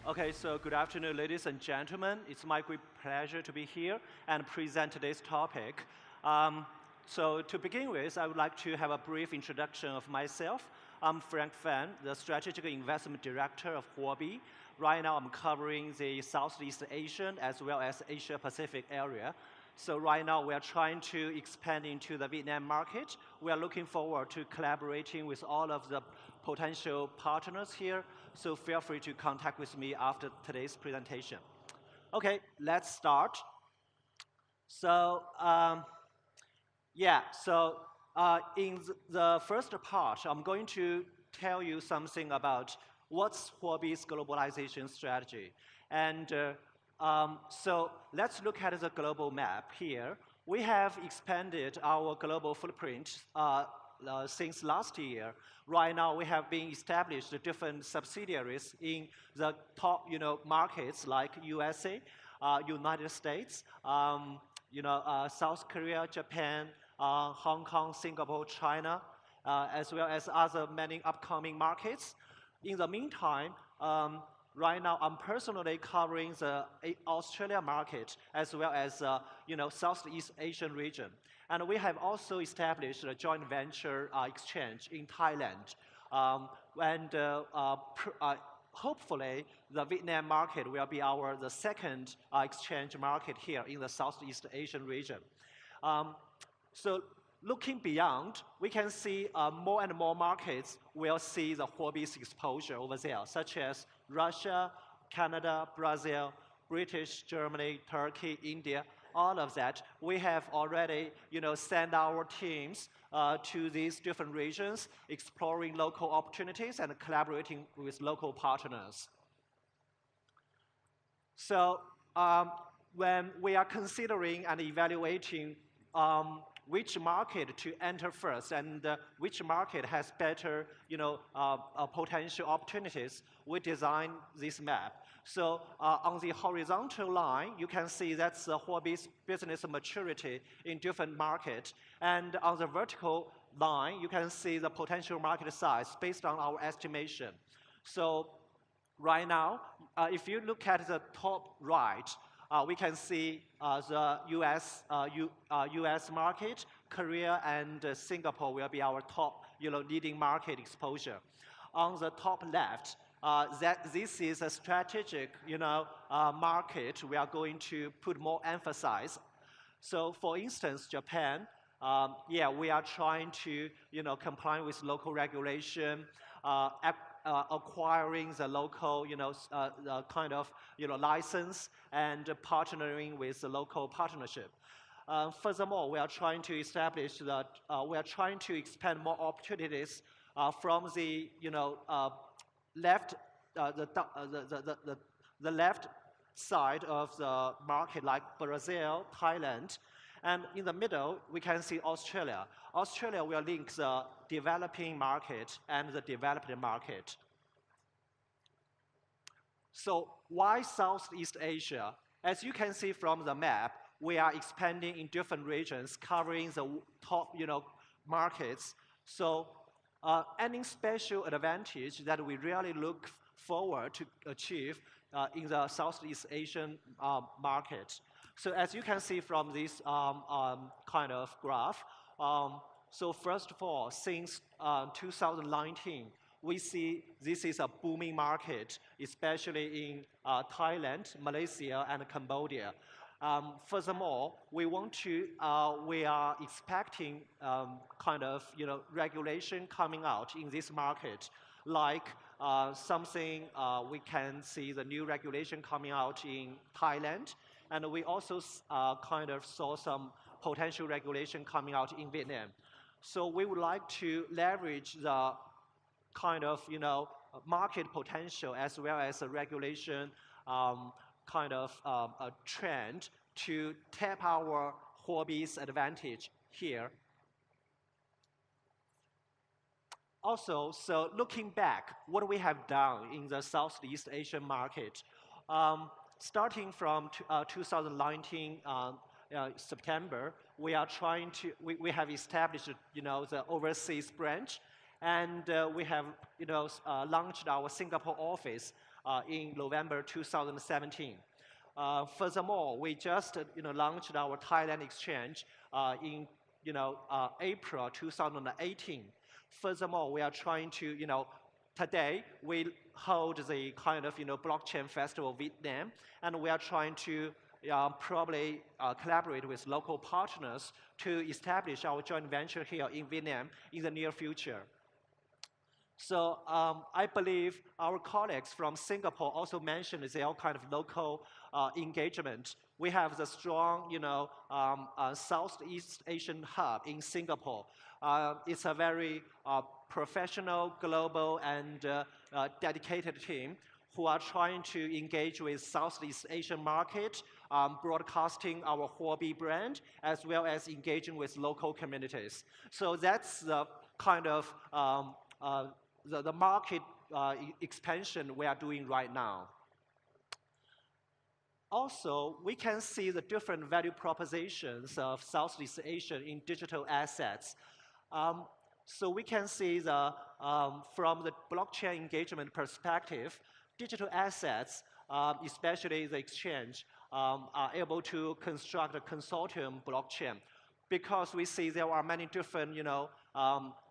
Okay, so good afternoon, ladies and gentlemen. It's my great pleasure to be here and present today's topic. So to begin with, I would like to have a brief introduction of myself. I'm Frank Fan, the Strategic Investment Director of Huobi. Right now, I'm covering the Southeast Asian as well as Asia Pacific area. So right now, we are trying to expand into the Vietnam market. We are looking forward to collaborating with all of the potential partners here. So feel free to contact with me after today's presentation. Okay, let's start. So in the first part, I'm going to tell you something about what's Huobi's globalization strategy. And so let's look at the global map here. We have expanded our global footprint since last year. Right now, we have been established different subsidiaries in the top markets like USA, United States, South Korea, Japan, Hong Kong, Singapore, China, as well as other many upcoming markets. In the meantime, right now, I'm personally covering the Australia market as well as Southeast Asian region. And we have also established a joint venture exchange in Thailand. Hopefully, the Vietnam market will be the second exchange market here in the Southeast Asian region. So looking beyond, we can see more and more markets will see the Huobi's exposure over there, such as Russia, Canada, Brazil, British, Germany, Turkey, India, all of that. We have already sent our teams to these different regions, exploring local opportunities and collaborating with local partners. So when we are considering and evaluating which market to enter first and which market has better potential opportunities, we design this map. So on the horizontal line, you can see that's Huobi's business maturity in different markets. And on the vertical line, you can see the potential market size based on our estimation. So right now, if you look at the top right, we can see the US market, Korea and Singapore will be our top leading market exposure. On the top left, this is a strategic market we are going to put more emphasis. So for instance, Japan, we are trying to comply with local regulation, acquiring the local license and partnering with the local partnership. Furthermore, we are trying to establish that we are trying to expand more opportunities from the left the left side of the market, like Brazil, Thailand. And in the middle, we can see Australia. Australia will link the developing market and the developed market. So why Southeast Asia? As you can see from the map, we are expanding in different regions, covering the top markets. So any special advantage that we really look forward to achieve in the Southeast Asian market. So as you can see from this graph, so first of all, since 2019, we see this is a booming market, especially in Thailand, Malaysia, and Cambodia. Furthermore, we are expecting regulation coming out in this market, like something we can see the new regulation coming out in Thailand. And we also saw some potential regulation coming out in Vietnam. So we would like to leverage the market potential as well as a regulation a trend to tap our Huobi's advantage here. Also, so looking back, what we have done in the Southeast Asian market, starting from 2019 September, we have established the overseas branch, and we have launched our Singapore office in November 2017. Furthermore, we just launched our Thailand exchange in April 2018. Furthermore, we are trying to today we hold the kind of blockchain festival Vietnam, and we are trying to probably collaborate with local partners to establish our joint venture here in Vietnam in the near future. So I believe our colleagues from Singapore also mentioned their kind of local engagement. We have the strong, Southeast Asian hub in Singapore. It's a very professional, global, and dedicated team who are trying to engage with Southeast Asian market, broadcasting our Huobi brand, as well as engaging with local communities. So that's the kind of the market expansion we are doing right now. Also, we can see the different value propositions of Southeast Asia in digital assets. So we can see from the blockchain engagement perspective, digital assets, especially the exchange, are able to construct a consortium blockchain, because we see there are many different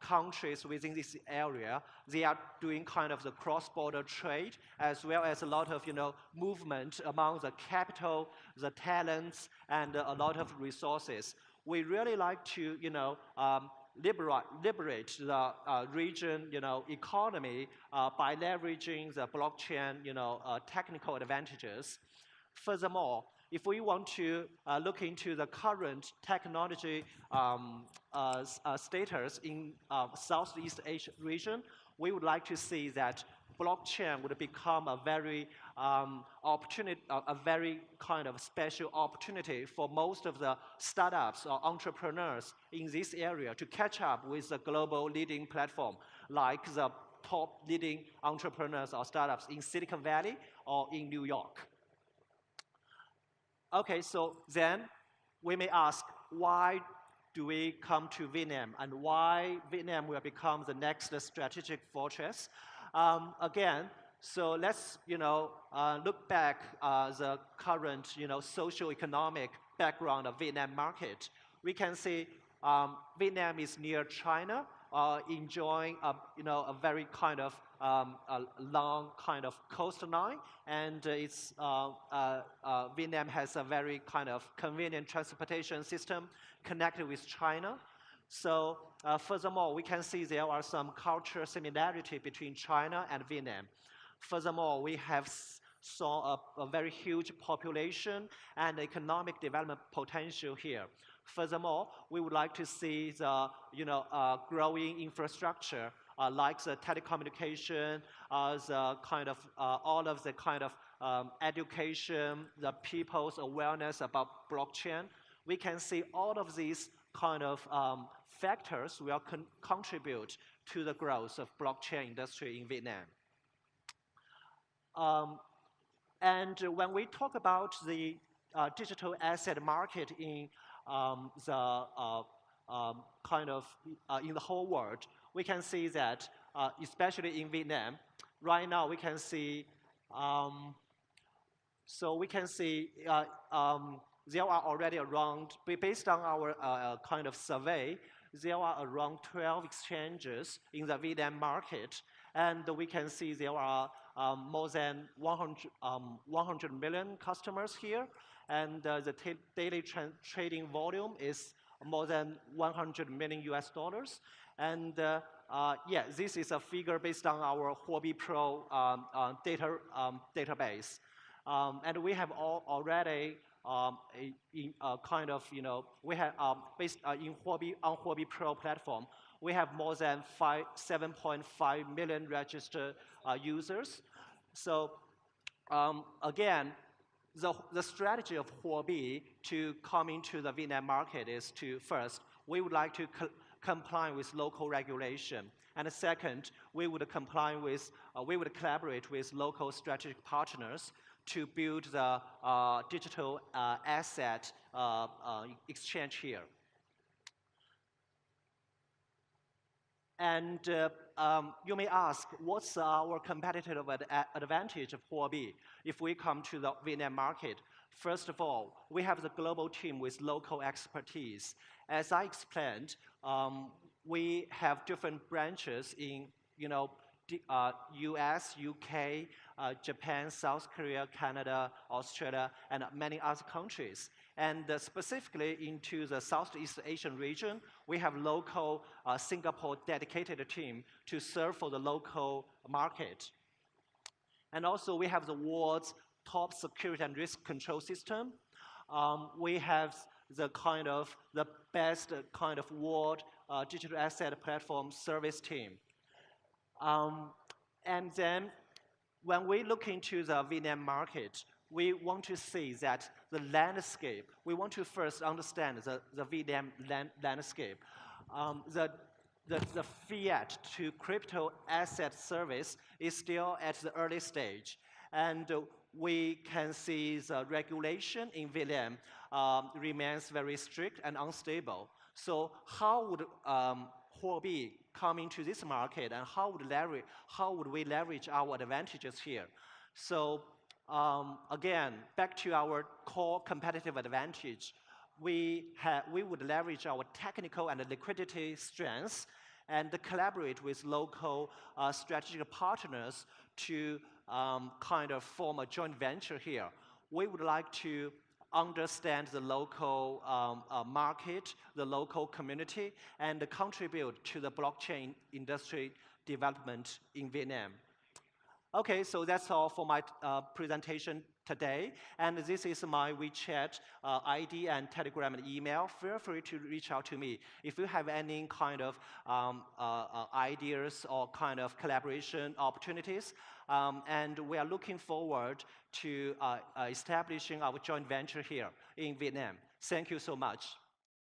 countries within this area. They are doing kind of the cross-border trade, as well as a lot of movement among the capital, the talents, and a lot of resources. We really like to liberate the region economy by leveraging the blockchain technical advantages. Furthermore, if we want to look into the current technology status in Southeast Asia region, we would like to see that blockchain would become a very a very kind of special opportunity for most of the startups or entrepreneurs in this area to catch up with the global leading platform, like the top leading entrepreneurs or startups in Silicon Valley or in New York. Okay, so then we may ask, why do we come to Vietnam, and why Vietnam will become the next strategic fortress? Again, so let's look back the current socio-economic background of Vietnam market. We can see Vietnam is near China, enjoying a very kind of a long kind of coastline, and Vietnam has a very kind of convenient transportation system connected with China. So furthermore, we can see there are some cultural similarity between China and Vietnam. Furthermore, we have saw a very huge population and economic development potential here. Furthermore, we would like to see the growing infrastructure like the telecommunication, the kind of all of the kind of education, the people's awareness about blockchain. We can see all of these kind of factors will contribute to the growth of blockchain industry in Vietnam. And when we talk about the digital asset market in the kind of in the whole world, we can see that, especially in Vietnam, right now we can see, so we can see there are already around, based on our kind of survey, there are around 12 exchanges in the Vietnam market, and we can see there are more than 100 million customers here, and the daily trading volume is more than 100 million US dollars. And yeah, this is a figure based on our Huobi Pro database. And we have already kind of, we have based in Huobi Pro platform, we have more than 7.5 million registered users. So again, the strategy of Huobi to come into the Vietnam market is to, first, we would like to comply with local regulation. And second, we would we would collaborate with local strategic partners to build the digital asset exchange here. And you may ask, what's our competitive advantage of Huobi if we come to the Vietnam market? First of all, we have the global team with local expertise. As I explained, we have different branches in, US, UK, Japan, South Korea, Canada, Australia, and many other countries. And specifically into the Southeast Asian region, we have local Singapore dedicated team to serve for the local market. And also we have the world's top security and risk control system. We have the best kind of world digital asset platform service team. And then when we look into the Vietnam market, we want to see that the landscape, we want to first understand the Vietnam landscape. The fiat to crypto asset service is still at the early stage. And we can see the regulation in Vietnam remains very strict and unstable. So how would Huobi come into this market, and how would we leverage our advantages here? So again, back to our core competitive advantage, we would leverage our technical and liquidity strengths and collaborate with local strategic partners to form a joint venture here. We would like to understand the local market, the local community, and contribute to the blockchain industry development in Vietnam. Okay, so that's all for my presentation today. And this is my WeChat ID and Telegram and email. Feel free to reach out to me if you have any kind of ideas or kind of collaboration opportunities. And we are looking forward to establishing our joint venture here in Vietnam. Thank you so much.